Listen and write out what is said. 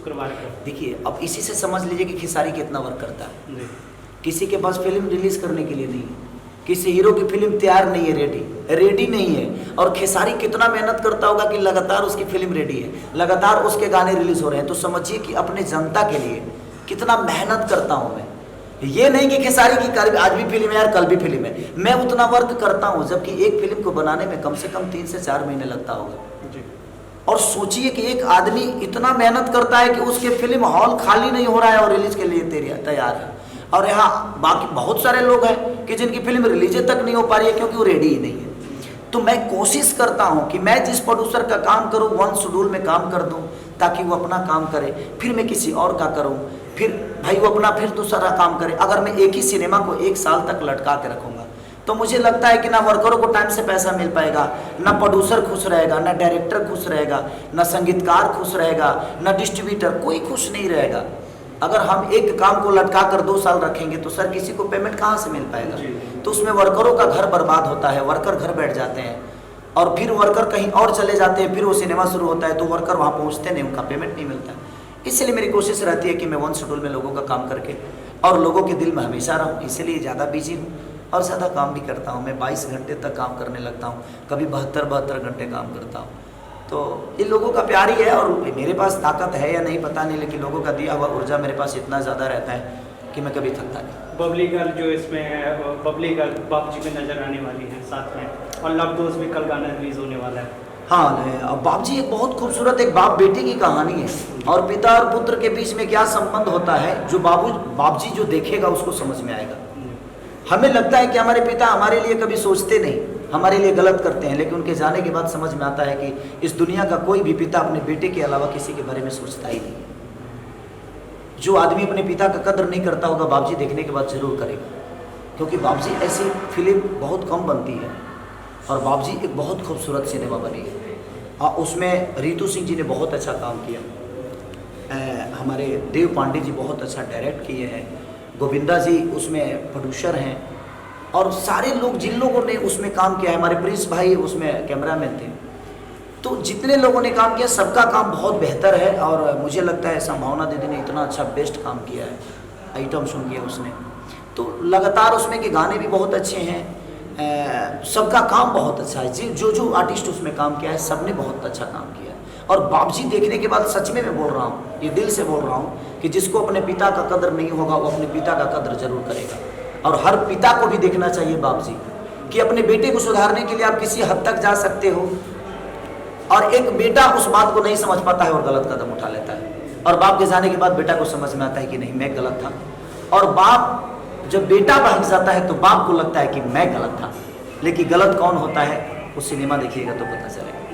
शुक्रवार को। देखिए, अब इसी से समझ लीजिए कि खेसारी कितना वर्क करता है। जी। किसी के पास फिल्म रिलीज करने के लिए नहीं है, किसी हीरो की फिल्म तैयार नहीं है, रेडी नहीं है। और खेसारी कितना मेहनत करता होगा कि लगातार उसकी फिल्म रेडी है, लगातार उसके गाने रिलीज हो रहे हैं। तो समझिए कि अपने जनता के लिए कितना मेहनत करता हूँ मैं। ये नहीं कि खेसारी की आज भी फिल्म है यार, कल भी फिल्म है, मैं उतना वर्क करता हूँ, जबकि एक फिल्म को बनाने में कम से कम 3 से 4 महीने लगता होगा। जी। और सोचिए कि एक आदमी इतना मेहनत करता है कि उसके फिल्म हॉल खाली नहीं हो रहा है और रिलीज के लिए तैयार है। और यहाँ बाकी बहुत सारे लोग हैं कि जिनकी फिल्म रिलीज तक नहीं हो पा रही है क्योंकि वो रेडी ही नहीं है। तो मैं कोशिश करता हूँ कि मैं जिस प्रोड्यूसर का काम करूँ वन शेड्यूल में काम कर दूँ, ताकि वो अपना काम करे, फिर मैं किसी और का करूँ, फिर भाई वो अपना फिर दूसरा काम करे। अगर मैं एक ही सिनेमा को 1 साल तक लटका के रखूँगा तो मुझे लगता है कि ना वर्करों को टाइम से पैसा मिल पाएगा, ना प्रोड्यूसर खुश रहेगा, ना डायरेक्टर खुश रहेगा, ना संगीतकार खुश रहेगा, ना डिस्ट्रीब्यूटर, कोई खुश नहीं रहेगा। अगर हम एक काम को लटका कर 2 साल रखेंगे तो सर किसी को पेमेंट कहाँ से मिल पाएगा। तो उसमें वर्करों का घर बर्बाद होता है, वर्कर घर बैठ जाते हैं और फिर वर्कर कहीं और चले जाते हैं, फिर वो सिनेमा शुरू होता है तो वर्कर वहाँ पहुँचते नहीं, उनका पेमेंट नहीं मिलता। इसलिए मेरी कोशिश रहती है कि मैं वन शेड्यूल में लोगों का काम करके और लोगों के दिल में हमेशा रहूँ, इसलिए ज़्यादा बिजी हूँ और ज़्यादा काम भी करता हूँ। मैं 22 घंटे तक काम करने लगता हूँ, कभी 72 घंटे काम करता हूँ। तो ये लोगों का प्यार ही है और मेरे पास ताकत है या नहीं पता नहीं, लेकिन लोगों का दिया हुआ ऊर्जा मेरे पास इतना ज़्यादा रहता है कि मैं कभी थकता नहीं। बबली गर्ल जो इसमें है, बबली गर्ल बाबूजी में नजर आने वाली है साथ में, और लव दोस्त भी कल गाना रिलीज होने वाला है। हाँ, अब बाबूजी एक बहुत खूबसूरत एक बाप बेटे की कहानी है और पिता और पुत्र के बीच में क्या संबंध होता है, जो बाबूजी जो देखेगा उसको समझ में आएगा। हमें लगता है कि हमारे पिता हमारे लिए कभी सोचते नहीं, हमारे लिए गलत करते हैं, लेकिन उनके जाने के बाद समझ में आता है कि इस दुनिया का कोई भी पिता अपने बेटे के अलावा किसी के बारे में सोचता ही नहीं। जो आदमी अपने पिता का कदर नहीं करता होगा बाबूजी देखने के बाद जरूर करेगा, क्योंकि बाबूजी ऐसी फिल्म बहुत कम बनती है और बाबूजी एक बहुत खूबसूरत सिनेमा बनी है। उसमें रितु सिंह जी ने बहुत अच्छा काम किया, हमारे देव पांडे जी बहुत अच्छा डायरेक्ट किए हैं, गोविंदा जी उसमें प्रोड्यूसर हैं और सारे लोग जिन लोगों ने उसमें काम किया है, हमारे प्रिंस भाई उसमें कैमरामैन थे। तो जितने लोगों ने काम किया सबका काम बहुत बेहतर है और मुझे लगता है संभावना दीदी ने इतना अच्छा बेस्ट काम किया है, आइटम सॉन्ग किया उसने, तो लगातार उसमें के गाने भी बहुत अच्छे हैं, सबका काम बहुत अच्छा है। जो आर्टिस्ट उसमें काम किया है सब ने बहुत अच्छा काम किया है। और बाबूजी देखने के बाद सच में मैं बोल रहा हूँ, ये दिल से बोल रहा हूँ कि जिसको अपने पिता का कदर नहीं होगा वो अपने पिता का कदर जरूर करेगा। और हर पिता को भी देखना चाहिए बाबूजी कि अपने बेटे को सुधारने के लिए आप किसी हद तक जा सकते हो, और एक बेटा उस बात को नहीं समझ पाता है और गलत कदम उठा लेता है, और बाप के जाने के बाद बेटा को समझ में आता है कि नहीं मैं गलत था। और बाप जब बेटा भाग जाता है तो बाप को लगता है कि मैं गलत था, लेकिन गलत कौन होता है वो सिनेमा देखिएगा तो पता चलेगा।